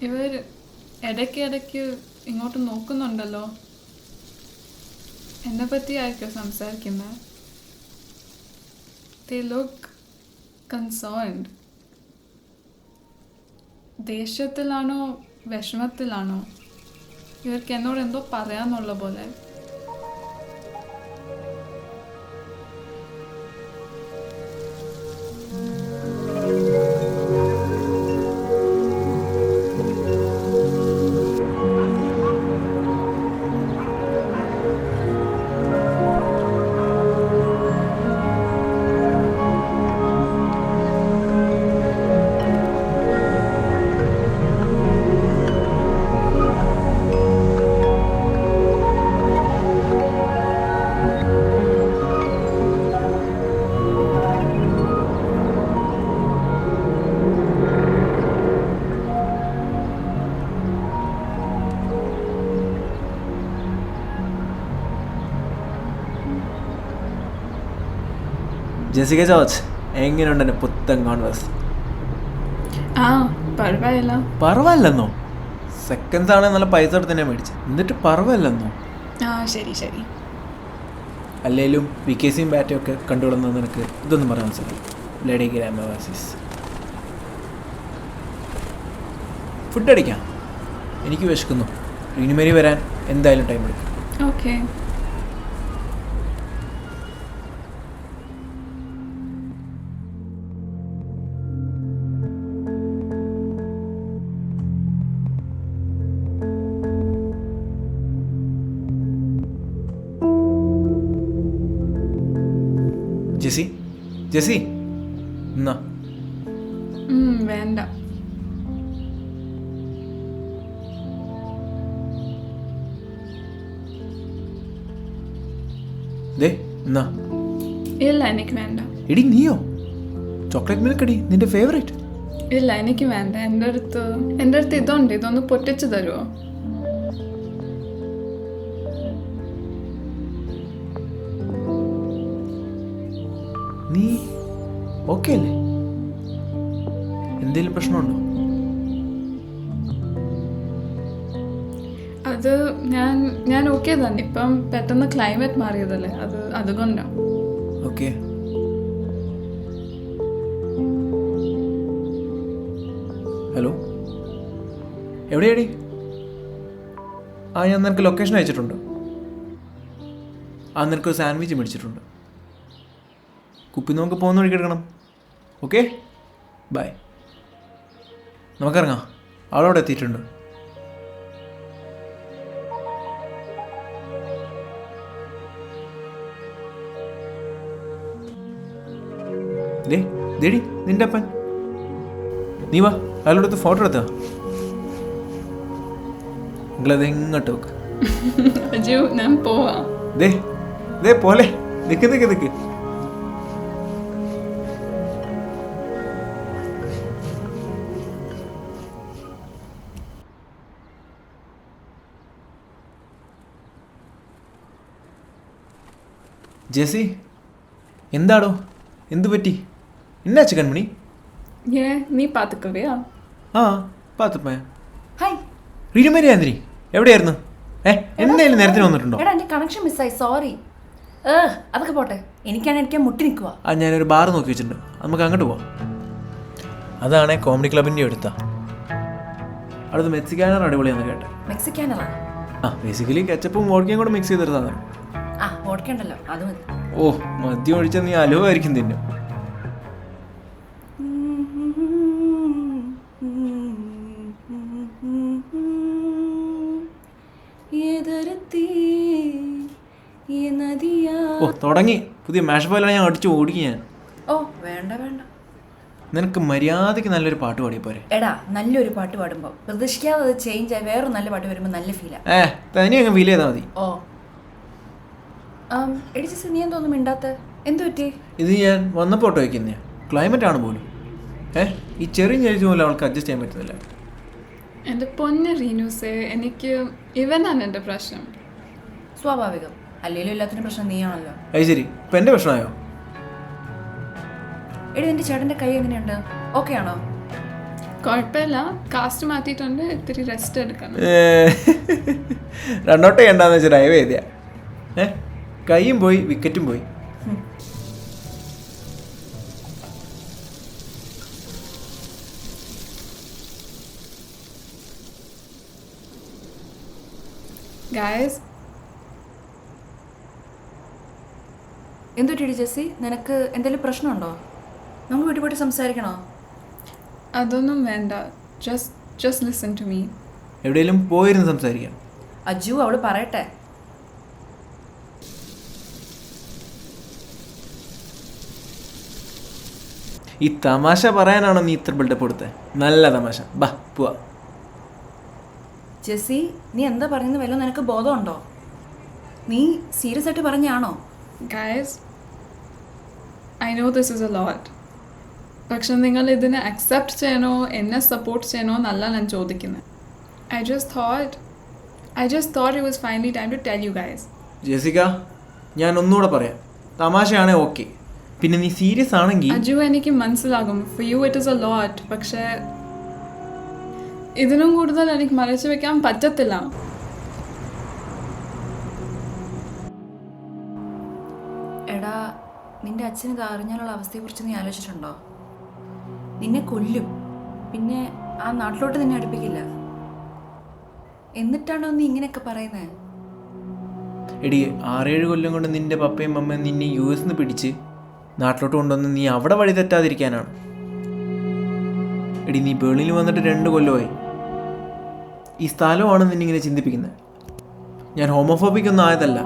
ഇവർ ഇടയ്ക്ക് ഇങ്ങോട്ട് നോക്കുന്നുണ്ടല്ലോ. എന്നെ പറ്റിയായിരിക്കും സംസാരിക്കുന്നത്. They look concerned. ദേഷ്യത്തിലാണോ വിഷമത്തിലാണോ? ഇവർക്ക് എന്നോട് എന്തോ പറയാന്നുള്ള പോലെ. ജെസിക ജോർജ്, എങ്ങനെയുണ്ട് എൻ്റെ പുത്തൻ കോൺവേഴ്സ്? പരവായില്ല. പറവല്ലെന്നോ? സെക്കൻഡ്സ് ആണെങ്കിൽ നല്ല പൈസ എടുത്ത് തന്നെ മേടിച്ചു, എന്നിട്ട് പറവല്ലെന്നോ? ശരി ശരി. അല്ലെങ്കിലും വിക്കേസിയും ബാറ്റും ഒക്കെ കണ്ടുകൊള്ളുന്നത് നിനക്ക് ഇതൊന്നും പറയാൻ മനസ്സിലായി. ബ്ലഡി ഗ്രാമവാസീസ്. ഫുഡ് അടിക്കാം, എനിക്ക് വിശക്കുന്നു. ഇനിമേരി വരാൻ എന്തായാലും ടൈം എടുക്കും. ഓക്കെ. ജെസി, ജെസി എന്നാ? വേണ്ട. ദേ എന്നാ? ഇല്ല, എനിക്ക് വേണ്ട. എടി നീയോ? ചോക്ലേറ്റ് മിൽക്ക് അടി, നിന്റെ ഫേവറേറ്റ്. ഇല്ല, എനിക്ക് വേണ്ട. എൻ്റെ അടുത്ത് ഇതുണ്ട്, ഇതൊന്ന് പൊട്ടിച്ചു തരുമോ? നീ ഓക്കെ അല്ലേ? എന്തെങ്കിലും പ്രശ്നമുണ്ടോ? അത് ഞാൻ ഓക്കെ തന്നെ. ഇപ്പം പെട്ടെന്ന് ക്ലൈമറ്റ് മാറിയതല്ലേ, അതുകൊണ്ടാണ്. ഓക്കെ. ഹലോ, എവിടെയാടി? ഞാൻ നിനക്ക് ലൊക്കേഷൻ അയച്ചിട്ടുണ്ട്. നിനക്കൊരു സാൻഡ്വിച്ച് മേടിച്ചിട്ടുണ്ട്. കുപ്പി നമുക്ക് പോകുന്ന വഴിക്ക് എടുക്കണം. Okay, by. നമുക്കിറങ്ങാം, ആളവിടെ എത്തിയിട്ടുണ്ട്. ദേടി നിന്റെ അപ്പൻ. നീ വാ, അയാളോടത്ത് ഫോട്ടോ എടുത്താ. നിങ്ങളത് എങ്ങോട്ട് വെക്ക്. ഞാൻ പോവാം. ദേ പോലെ നിക്ക്. ജെസി, എന്താടോ? എന്തു പറ്റി? എന്നാച്ചു കൺമണി? നീ പാത്തുക്കവയാ? പാത്തുപ്പ. റീനുമേരി ആന്ധ്രി എവിടെയായിരുന്നു? എന്തായാലും നേരത്തിന് വന്നിട്ടുണ്ടോ? കണക്ഷൻ മിസ്സായി, സോറി. അതൊക്കെ പോട്ടെ, എനിക്ക് മുട്ടി നിൽക്കുക. ഞാനൊരു ബാർ നോക്കി വെച്ചിട്ടുണ്ട്, നമുക്ക് അങ്ങോട്ട് പോവാം. അതാണേ കോമഡി ക്ലബിൻ്റെ അടുത്താ. അടുത്ത് മെക്സിക്കാനർ അടിപൊളിയാന്ന് കേട്ടെ. മെക്സിക്കാനറാ? ബേസിക്കലി കെച്ചപ്പും വോഡ്ക്കയും കൂടെ മിക്സ് ചെയ്തെടുത്താണ്. ഓടിക്കണ്ടല്ലോ, അത് മതി. മദ്യം ഒഴിച്ചാൽ നീ അലുവായിരിക്കും തിന്നും. തുടങ്ങി പുതിയ മാഷ് പോലെയാണ് ഞാൻ അടിച്ചു ഓടിക്കും ഞാൻ. വേണ്ട. നിനക്ക് മര്യാദക്ക് നല്ലൊരു പാട്ട് പാടിയ പോരെ? എടാ, നല്ലൊരു പാട്ട് പാടുമ്പോ പ്രതീക്ഷിക്കാതെ അത് ചേഞ്ച് ആയി വേറൊരു നല്ല പാട്ട് വരുമ്പോ നല്ല ഫീലാ. തനി അങ്ങ് ഫീൽ ചെയ്താൽ മതി. എടിച്ചി, നീ എന്തോന്നും മിണ്ടാത്ത? എന്തു പറ്റി? ഇത് ഞാൻ വന്നപ്പോൾ ഫോട്ടോ വയ്ക്കുന്നേ. ക്ലൈമറ്റ് ആണ് പോലും. ഈ ചെറിയ ചേച്ചി പോലും അവൾക്ക് അഡ്ജസ്റ്റ് ചെയ്യാൻ പറ്റുന്നില്ല. എൻ്റെ പൊന്ന് റീനൂസേ, എനിക്ക് ഇവനാണ് എൻ്റെ പ്രശ്നം. സ്വാഭാവികം, അല്ലെങ്കിലും എല്ലാത്തിനും പ്രശ്നം നീയാണല്ലോ. ശരി, ഇപ്പം എൻ്റെ പ്രശ്നമായോ? എടി, നിന്റെ ചേട്ടൻ്റെ കൈ എങ്ങനെയുണ്ട്? ഓക്കെ ആണോ? കുഴപ്പമില്ല, കാസ്റ്റ് മാറ്റിയിട്ടുണ്ട്, ഇത്തിരി റെസ്റ്റ് എടുക്കണം. റണ്ണൗട്ട് ചെയ്യണ്ടെന്ന് വെച്ചാൽ ഡ്രൈവ് ചെയ്തയാ. കൈയും പോയി വിക്കറ്റും പോയി. ഗായസ്, എന്തു പറ്റി ജെസ്സി? നിനക്ക് എന്തെങ്കിലും പ്രശ്നമുണ്ടോ? നമുക്ക് വീട്ടിൽ പോയിട്ട് സംസാരിക്കണോ? അതൊന്നും വേണ്ട. Just listen to me. എവിടെയെങ്കിലും പോയിരുന്ന് സംസാരിക്കാം. അജു, അവള് പറയട്ടെ. ഈ തമാശ പറയാനാണോ നീ ഇത്ര ബിൽഡപ്പ് കൊടുത്തത്? നല്ല തമാശ. ബാ പോവാ. ജെസ്സി, നീ എന്താ പറയുന്നത് വല്ലതും നിനക്ക് ബോധമുണ്ടോ? നീ സീരിയസ് ആയിട്ട് പറഞ്ഞാണോ? Guys, I know this is a lot. പക്ഷെ നിങ്ങൾ ഇതിനെ അക്സെപ്റ്റ് ചെയ്യണോ എന്നെ സപ്പോർട്ട് ചെയ്യണോ എന്നല്ല ഞാൻ ചോദിക്കുന്നത്. I just thought it was finally time to tell you guys. Jessica, ഞാൻ ഒന്നുകൂടെ പറയാം. തമാശയാണേ ഓക്കെ, പിന്നെ നീ സീരിയസ് ആണെങ്കിൽ. അജു, എനിക്ക് മനസ്സിലാകും, for you it is a ലോട്ട്. പക്ഷേ ഇതിനും കൂടുതൽ എനിക്ക് മറച്ചു വെക്കാൻ പറ്റത്തില്ല. എടാ, നിന്റെ അച്ഛൻ ഇത് അറിഞ്ഞാലുള്ള അവസ്ഥയെക്കുറിച്ച് നീ ആലോചിച്ചിട്ടുണ്ടോ? നിന്നെ കൊല്ലും, പിന്നെ ആ നാട്ടിലോട്ട് നിന്നെ അടുപ്പിക്കില്ല. എന്നിട്ടാണോ നീ ഇങ്ങനെയൊക്കെ പറയുന്നത്? എടി, 6-7 കൊല്ലം കൊണ്ട് നിന്റെ പപ്പയും അമ്മയും നിന്നെ US പിടിച്ച് നാട്ടിലോട്ട് കൊണ്ടുവന്ന് നീ അവിടെ വഴി തെറ്റാതിരിക്കാനാണ്. എടി, നീ ബേളിൽ വന്നിട്ട് 2 കൊല്ലമായി. ഈ സ്ഥലമാണ് നിന്നിങ്ങനെ ചിന്തിപ്പിക്കുന്നത്. ഞാൻ ഹോമോഫോബിക് ഒന്നും ആയതല്ല.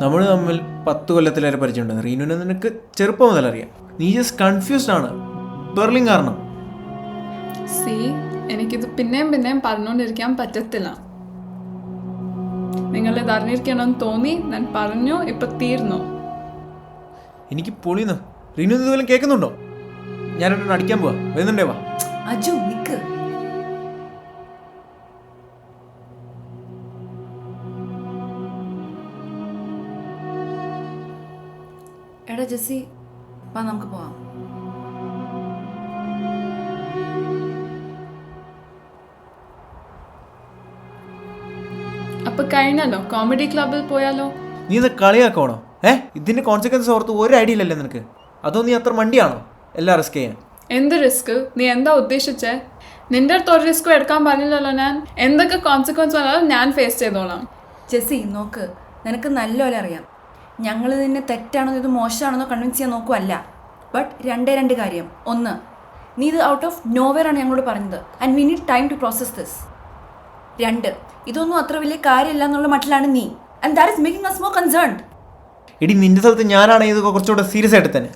നമ്മൾ തമ്മിൽ 10 കൊല്ലത്തിലേറെ പരിചയമുണ്ട്. റീനുവിനെ നിനക്ക് ചെറുപ്പം മുതൽ അറിയാം. നീ ജസ്റ്റ് കൺഫ്യൂസ്ഡ് ആണ് ബെർലിൻ കാരണം. സി, എനിക്കിത് പിന്നെയും പറഞ്ഞുകൊണ്ടിരിക്കാൻ പറ്റത്തില്ല. നിങ്ങളിത് അറിഞ്ഞിരിക്കണമെന്ന് തോന്നി, ഞാൻ പറഞ്ഞു, ഇപ്പം തീർന്നു. എനിക്ക് പൊളിയുന്നു. റീനു ഇതുപോലെ കേൾക്കുന്നുണ്ടോ? ഞാൻ അടിക്കാൻ പോവാ. വരുന്നുണ്ടേ വാ. അജു, നിക്ക്. എടാ ജെസ്സി, വാ നമുക്ക് പോവാം. അപ്പൊ കഴിഞ്ഞല്ലോ, കോമഡി ക്ലബിൽ പോയാലോ? നീ ഇത് കളിയാക്കണോ? ഇതിന്റെ കോൺസിക്വൻസ് ഓർത്ത് ഒരു ഐഡിയ ഇല്ലല്ലേ നിനക്ക്? അതോ നീ അത്ര മണ്ടിയാണോ എല്ലാം റിസ്ക് ചെയ്യാൻ? എന്ത് റിസ്ക്? നീ എന്താ ഉദ്ദേശിച്ചേ? നിന്റെ അടുത്ത് ഒരു റിസ്ക്കും എടുക്കാൻ പറഞ്ഞില്ലല്ലോ ഞാൻ. എന്തൊക്കെ കോൺസിക്വൻസ് വന്നാലും ഞാൻ ഫേസ് ചെയ്തോളാം. ജെസ്സി, നോക്ക്, നിനക്ക് നല്ലപോലെ അറിയാം ഞങ്ങൾ നിന്നെ തെറ്റാണെന്നോ ഇത് മോശമാണെന്നോ കൺവിൻസ് ചെയ്യാൻ നോക്കുവല്ല. ബട്ട് 2 കാര്യം. 1, നീ ഇത് ഔട്ട് ഓഫ് നോവെയർ ആണ് ഞങ്ങളോട് പറഞ്ഞത്, and we need time to process this. 2, ഇതൊന്നും അത്ര വലിയ കാര്യമില്ല എന്നുള്ള മട്ടിലാണ് നീ, and that is making us more concerned. എടി, നിന്റെ സ്ഥലത്ത് ഞാനാണെങ്കിൽ ഇത് കുറച്ചുകൂടെ സീരിയസ് ആയിട്ട് തന്നെ.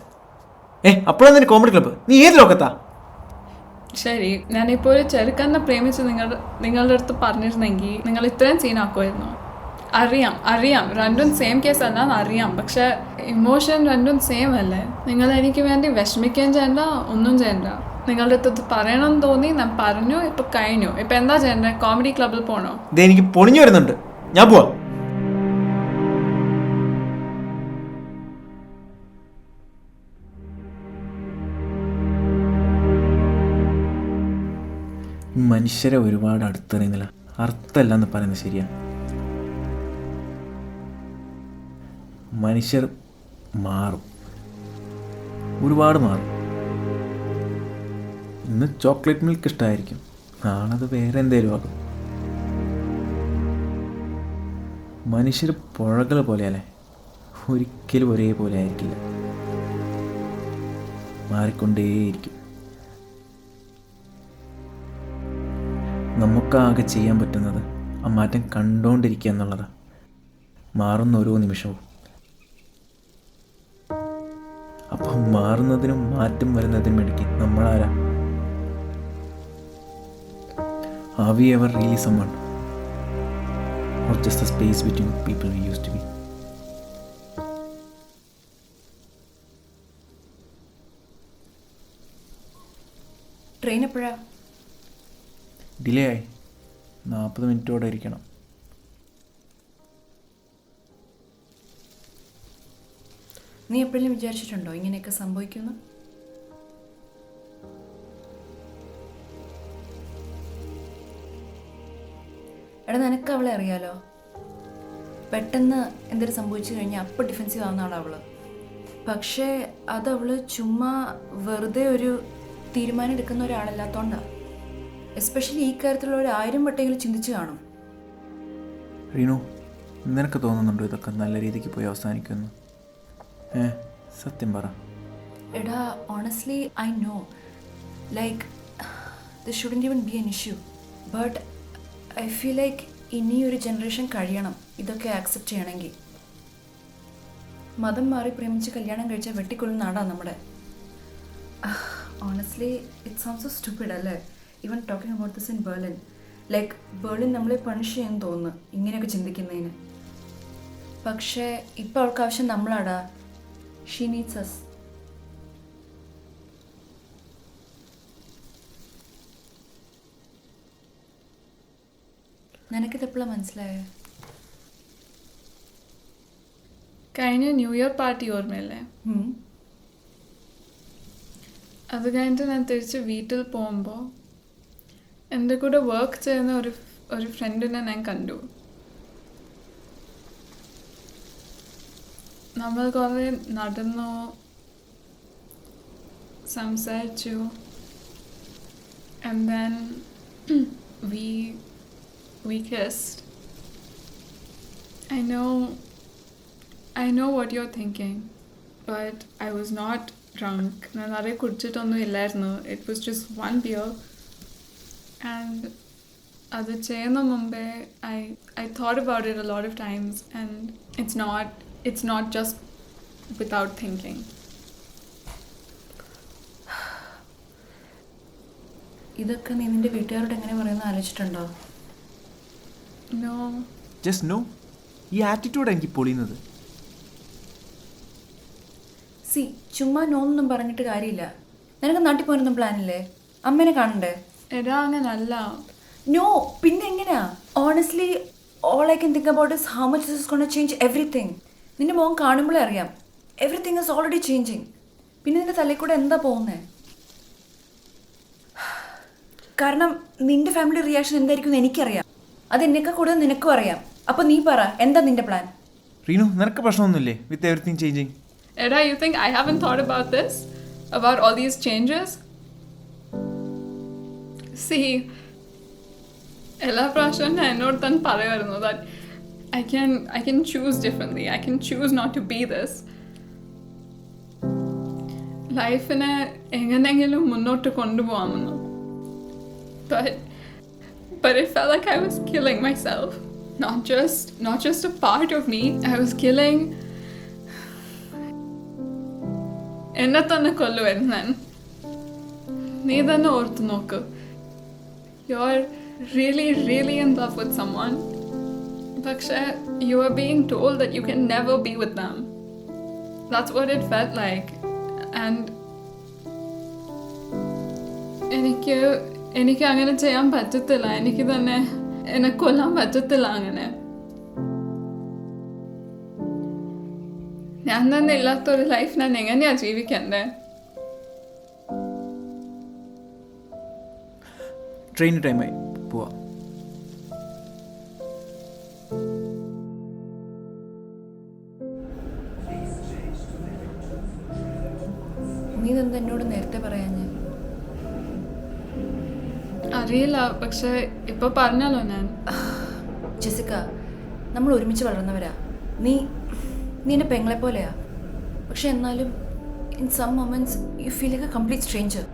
അപ്പോഴാണ് നിന്റെ കോമഡി ക്ലബ്ബ്. നീ ഏത് ലോകത്താ? ശരി, ഞാനിപ്പോൾ ഒരു ചെറുക്കനെ പ്രേമിച്ച് നിങ്ങളുടെ അടുത്ത് പറഞ്ഞിരുന്നെങ്കിൽ നിങ്ങൾ ഇത്രയും സീനാക്കുമായിരുന്നു. അറിയാം രണ്ടും സെയിം കേസ് അല്ല അറിയാം. പക്ഷെ ഇമോഷൻ രണ്ടും സെയിം അല്ലേ? നിങ്ങൾ എനിക്ക് വേണ്ടി വിഷമിക്കുകയും ചെയ്യണ്ട, ഒന്നും ചെയ്യണ്ട. നിങ്ങളുടെ അടുത്ത് പറയണമെന്ന് തോന്നി, ഞാൻ പറഞ്ഞു, ഇപ്പൊ കഴിഞ്ഞു. ഇപ്പൊ എന്താ ചെയ്യണ്ടേ? കോമഡി ക്ലബിൽ പോകണോ? ഇത് എനിക്ക് പൊളിഞ്ഞു വരുന്നുണ്ട്. ഞാൻ പോവാ. മനുഷ്യരെ ഒരുപാട് അടുത്തറിയുന്നില്ല. അർത്ഥമല്ല എന്ന് പറയുന്നത് ശരിയാണ്. മനുഷ്യർ മാറും, ഒരുപാട് മാറും. ഇന്ന് ചോക്ലേറ്റ് മിൽക്ക് ഇഷ്ടമായിരിക്കും, നാളെ അത് വേറെ എന്തേലും ആകും. മനുഷ്യർ പുഴകൾ പോലെയല്ലേ, ഒരിക്കലും ഒരേപോലെ ആയിരിക്കില്ല, മാറിക്കൊണ്ടേയിരിക്കും. നമുക്കാകെ ചെയ്യാൻ പറ്റുന്നത് ആ മാറ്റം കണ്ടുകൊണ്ടിരിക്കുക എന്നുള്ളതാണ്. മാറുന്ന ഓരോ നിമിഷവും. അപ്പം മാറുന്നതിനും മാറ്റം വരുന്നതിനും ഇടയ്ക്ക് നമ്മളാരാ? Are we ever really someone? Or just a space between people we used to be? Train എപ്പോഴാ? ഡിലേ ആയി. 40 മിനിറ്റോടെ ഇരിക്കണം. നീ എപ്പോഴും വിചാരിച്ചിട്ടുണ്ടോ ഇങ്ങനെയൊക്കെ സംഭവിക്കുമെന്ന്? എടാ നിനക്ക് അവളെ അറിയാലോ, പെട്ടെന്ന് എന്തെങ്കിലും സംഭവിച്ചു കഴിഞ്ഞാൽ അപ്പോൾ ഡിഫെൻസീവ് ആവുന്ന ആളാണ് അവള്. പക്ഷേ അതവള് ചുമ്മാ വെറുതെ ഒരു തീരുമാനം എടുക്കുന്ന ഒരാളല്ലാത്തോണ്ടാണ്. എസ്പെഷ്യലി ഈ കാര്യത്തിലുള്ള ഒരു 1000 വട്ടെങ്കിലും ചിന്തിച്ച് കാണും. റീനു, നിനക്ക് തോന്നുന്നുണ്ടോ ഇതൊക്കെ നല്ല രീതിക്ക് പോയി അവസാനിക്കുമെന്ന്? സത്യം പറ. എടാ honestly I know like this shouldn't even B an issue, but I feel like ഇനിയൊരു ജനറേഷൻ കഴിയണം ഇതൊക്കെ ആക്സെപ്റ്റ് ചെയ്യണമെങ്കിൽ. മതം മാറി പ്രേമിച്ച് കല്യാണം കഴിച്ചാൽ വെട്ടിക്കൊള്ളുന്ന നാടാണ് നമ്മുടെ. Honestly it sounds so stupid അല്ലേ, even talking about this in Berlin. Like Berlin നമ്മളെ പണിഷ് ചെയ്യാൻ തോന്നുന്നു ഇങ്ങനെയൊക്കെ ചിന്തിക്കുന്നതിന്. പക്ഷേ ഇപ്പോൾ അവൾക്ക് ആവശ്യം നമ്മളാടാ. She needs us. നിനക്കിതെപ്പോഴാണ് മനസ്സിലായോ? കഴിഞ്ഞ ന്യൂ ഇയർ പാർട്ടി ഓർമ്മയല്ലേ? അത് കഴിഞ്ഞിട്ട് ഞാൻ തിരിച്ച് വീട്ടിൽ പോകുമ്പോൾ എൻ്റെ കൂടെ വർക്ക് ചെയ്യുന്ന ഒരു ഫ്രണ്ടിനെ ഞാൻ കണ്ടു. നമ്മൾ കുറേ നടന്നു, സംസാരിച്ചു, and then we kissed. I know what you're thinking, but I was not drunk. ഞാൻ നിറയെ കുടിച്ചിട്ടൊന്നും ഇല്ലായിരുന്നു. It was just one beer. And അത് ചെയ്യുന്ന മുമ്പേ I thought about it a lot of times, and it's not just without thinking. ഇതൊക്കെ നീ നിന്റെ വീട്ടുകാരോട് എങ്ങനെ പറയുന്നത് ആലോചിച്ചിട്ടുണ്ടോ? No. Just no. ഈ ആറ്റിറ്റ്യൂഡ് എനിക്ക് പൊളിയുന്നത്. സി ചുമ്മാ നോന്നൊന്നും പറഞ്ഞിട്ട് കാര്യമില്ല. നിനക്ക് നാട്ടിൽ പോകാനൊന്നും പ്ലാനില്ലേ? അമ്മേനെ കാണണ്ടേ? എടാ അങ്ങനല്ല. നോ, പിന്നെ എങ്ങനെയാ? Honestly all I can think about is how much this is gonna change everything. നിന്റെ മോൻ കാണുമ്പോഴേ അറിയാം എവറിത്തിങ് ഇസ് ഓൾറെഡി ചേഞ്ചിങ്. പിന്നെ നിന്റെ തലയിൽ കൂടെ എന്താ പോകുന്നത്? കാരണം നിന്റെ ഫാമിലി റിയാക്ഷൻ എന്തായിരിക്കും എന്ന് എനിക്കറിയാം. അത് എന്നൊക്കെ കൂടുതൽ നിനക്കും അറിയാം. അപ്പോൾ നീ പറ, എന്താ നിന്റെ പ്ലാൻ? റീനു, നിനക്ക് പ്രശ്നമൊന്നുമില്ലേ with everything changing? Eda, you think I haven't thought about this? About all these changes? See, എല്ലാ പ്രാവശ്യവും ഞാൻ എന്നോട് തന്നെ പറയുമായിരുന്നു that I can choose differently. I can choose not to be this. ലൈഫിനെ എങ്ങനെയെങ്കിലും മുന്നോട്ട് കൊണ്ടുപോകാമെന്ന്. But it felt like I was killing myself. Not just a part of me. I was killing എന്നെ തന്നെ കൊല്ലുമായിരുന്നു ഞാൻ. നീ തന്നെ ഓർത്ത് നോക്ക്. You are really, really in love with someone. പക്ഷേ you are being told that you can never be with them. That's what it felt like. And എനിക്ക് അങ്ങനെ ചെയ്യാൻ പറ്റത്തില്ല. എനിക്ക് തന്നെ എന്നെ കൊല്ലാൻ പറ്റത്തില്ല അങ്ങനെ. ഞാൻ തന്നെ ഇല്ലാത്തൊരു ലൈഫ് ഞാൻ എങ്ങനെയാ ജീവിക്കണ്ടേ? ട്രെയിൻ ടൈമായി, പോവാ. നീ ഇതെന്താ എന്നോട് നേരത്തെ പറയാഞ്ഞേ? അറിയില്ല, പക്ഷെ ഇപ്പൊ പറഞ്ഞല്ലോ ഞാൻ. ജെസിക്ക, നമ്മൾ ഒരുമിച്ച് വളർന്നവരാ. നീ എൻ്റെ പെങ്ങളെ പോലെയാ. പക്ഷെ എന്നാലും in some moments you feel like a complete stranger.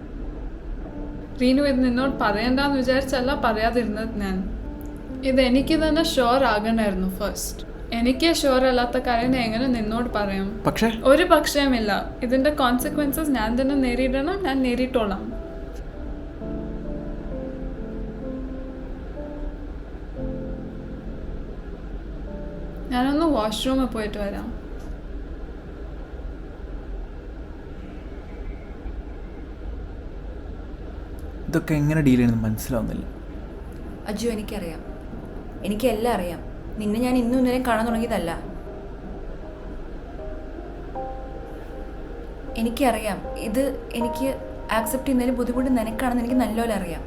Reenu, ഇത് നിന്നോട് പറയണ്ടെന്ന് വിചാരിച്ചല്ല പറയാതിരുന്നത് ഞാൻ. ഇത് എനിക്ക് തന്നെ ഷുവർ ആകണമായിരുന്നു ഫസ്റ്റ്. എനിക്ക് ഷുവർ അല്ലാത്ത കാര്യം എങ്ങനെ നിന്നോട് പറയാം? പക്ഷേ ഒരു പക്ഷേമില്ല. ഇതിന്റെ കോൺസിക്വൻസസ് ഞാൻ തന്നെ നേരിടണം. ഞാൻ നേരിട്ടോളാം. ഞാനൊന്ന് വാഷ്റൂമിൽ പോയിട്ട് വരാം. ഇതൊക്കെ എങ്ങനെ ഡീൽ ചെയ്യണമെന്ന് മനസ്സിലാവുന്നില്ല. അജു, എനിക്കറിയാം. എനിക്കെല്ലാം അറിയാം. നിന്നെ ഞാൻ ഇന്നും ഇന്നലെയും കാണാൻ തുടങ്ങിയതല്ല. എനിക്കറിയാം ഇത് എനിക്ക് ആക്സെപ്റ്റ് ചെയ്യുന്നതിന് ബുദ്ധിമുട്ട് നിനക്കാണെന്ന് എനിക്ക് നല്ലപോലെ അറിയാം.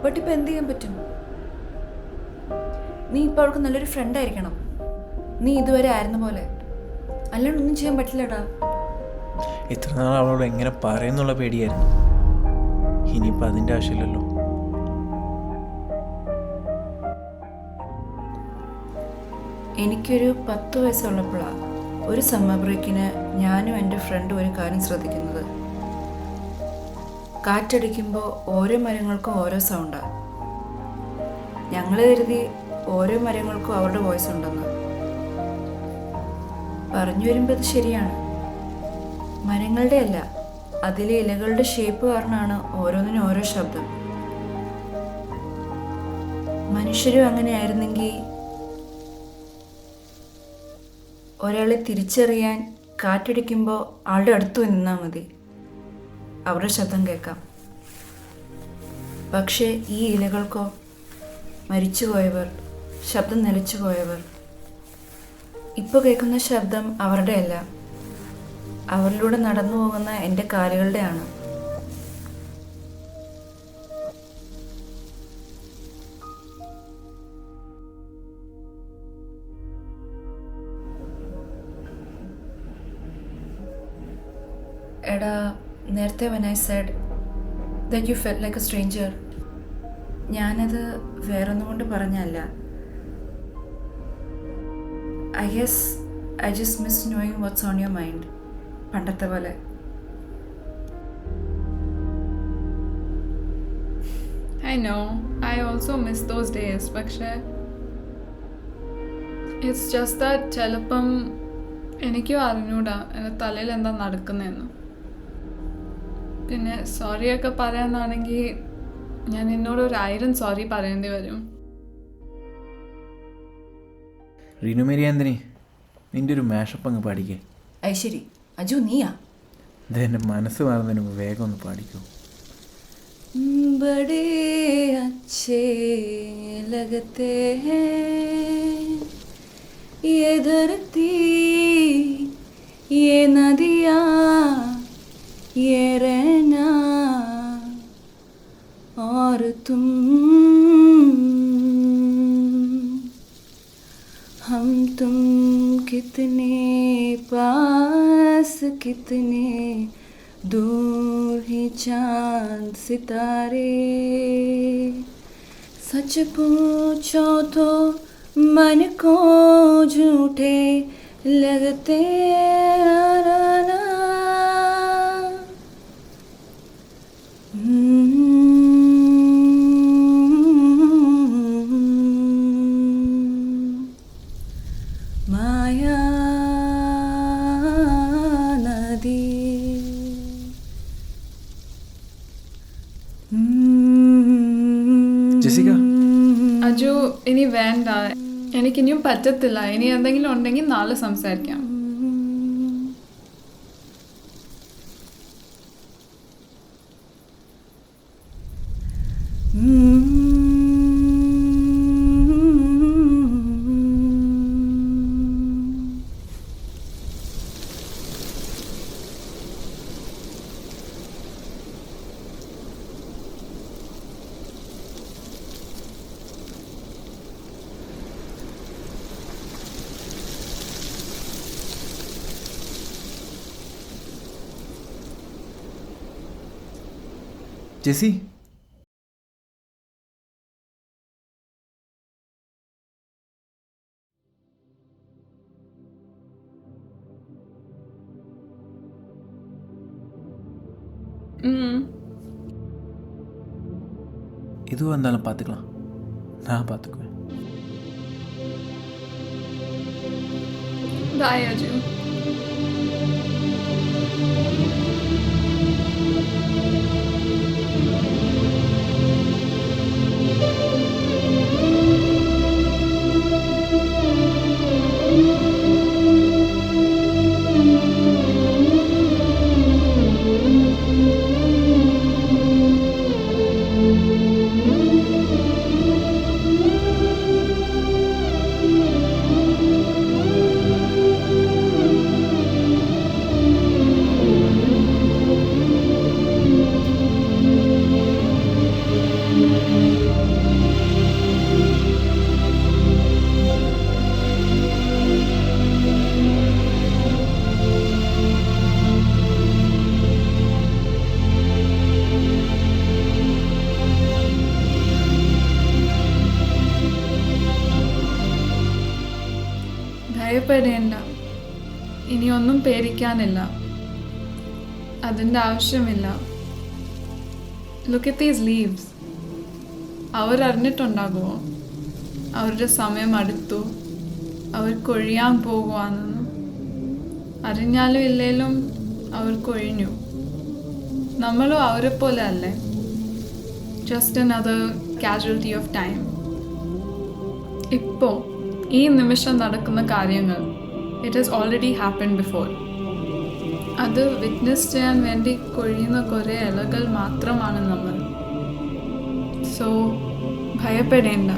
ബട്ട് ഇപ്പം എന്ത് ചെയ്യാൻ പറ്റും? നീ ഇപ്പോൾ അവൾക്ക് നല്ലൊരു ഫ്രണ്ട് ആയിരിക്കണം. നീ ഇതുവരെ ആയിരുന്ന പോലെ. അല്ലാണ്ട് ഒന്നും ചെയ്യാൻ പറ്റില്ലടാ. ഇത്ര നാൾ അവളോട് എങ്ങനെ പറയുന്നുള്ള പേടിയായിരുന്നു. ഇനിയിപ്പോൾ അതിൻ്റെ ആവശ്യമില്ലല്ലോ. എനിക്കൊരു 10 വയസ്സുള്ളപ്പോഴാണ് ഒരു സമ്മർ ബ്രേക്കിന് ഞാനും എൻ്റെ ഫ്രണ്ടും ഒരു കാര്യം ശ്രദ്ധിക്കുന്നത്. കാറ്റടിക്കുമ്പോൾ ഓരോ മരങ്ങൾക്കും ഓരോ സൗണ്ടാണ്. ഞങ്ങൾ കരുതി ഓരോ മരങ്ങൾക്കും അവരുടെ വോയിസ് ഉണ്ടെന്ന്. പറഞ്ഞു വരുമ്പോൾ അത് ശരിയാണ്. മരങ്ങളുടെ അല്ല, അതിലെ ഇലകളുടെ ഷേപ്പ് കാരണമാണ് ഓരോന്നിനും ഓരോ ശബ്ദം. മനുഷ്യരും അങ്ങനെ ആയിരുന്നെങ്കിൽ ഒരാളെ തിരിച്ചറിയാൻ കാറ്റടിക്കുമ്പോൾ ആളുടെ അടുത്ത് നിന്നാൽ മതി, അവരുടെ ശബ്ദം കേൾക്കാം. പക്ഷേ ഈ ഇലകൾക്കോ മരിച്ചുപോയവർ, ശബ്ദം നിലച്ചുപോയവർ, ഇപ്പോൾ കേൾക്കുന്ന ശബ്ദം അവരുടെ അല്ല, അവരിലൂടെ നടന്നു പോകുന്ന എൻ്റെ കാലുകളുടെയാണ്. എടാ, നേരത്തെ when I said that you felt like a stranger, ഞാനത് വേറൊന്നും കൊണ്ട് പറഞ്ഞല്ല. I guess I just miss knowing what's on your mind. പണ്ടത്തെ പോലെ. I know, I also miss those days. പക്ഷേ it's just that ചിലപ്പം എനിക്കും അറിഞ്ഞൂടാ എൻ്റെ തലയിൽ എന്താ നടക്കുന്നതെന്ന്. പിന്നെ സോറിയൊക്കെ പറയാനാണെങ്കിൽ ഞാൻ എന്നോട് 1000 സോറി പറയേണ്ടി വരും. റീനു മേരി ആന്റണി, നിൻ്റെ ഒരു മാഷപ്പ് അങ്ങ് പാടിക്കേ. ഐശ്വരി, അജു നീയാ? ഇത് എൻ്റെ മനസ്സ് മാറുന്നതിന് മുമ്പ് വേഗം ഒന്ന് പാടിക്കൂ. ബഡേ അച്ഛേ ലഗത്തെ ഹൈ യേ ധർത്തി യേ നദിയാ യേ रहना और तुम, हम तुम कितने पास कितने दूर ही चांद सितारे, सच पूछो तो मन को झूठे लगते राना. माया नदी. ജെസിക, അജു, ഇനി വേണ്ട, എനിക്കിനിയും പറ്റത്തില്ല. ഇനി എന്തെങ്കിലും ഉണ്ടെങ്കിൽ നാളെ സംസാരിക്കാം. ജെസി, இதுவும் இருந்தாலும் பார்த்துக்கலாம், நான் பார்த்துக்குவேன். Bye, Aju. ഭയപ്പെടേണ്ട, ഇനിയൊന്നും പേടിക്കാനില്ല, അതിൻ്റെ ആവശ്യമില്ല. Look at these leaves. അവരറിഞ്ഞിട്ടുണ്ടാകുമോ അവരുടെ സമയം അടുത്തു, അവർ കൊഴിയാൻ പോകുവാണെന്ന്? അറിഞ്ഞാലും ഇല്ലേലും അവർ കൊഴിഞ്ഞു. നമ്മളും അവരെ പോലെ അല്ലേ, just another casualty of time. ഇപ്പോൾ ഈ നിമിഷം നടക്കുന്ന കാര്യങ്ങൾ it has already happened before. അത് വിറ്റ്നസ് ചെയ്യാൻ വേണ്ടി കൊഴിയുന്ന കുറേ ഇലകൾ മാത്രമാണ് നമ്മൾ. സോ ഭയപ്പെടേണ്ട.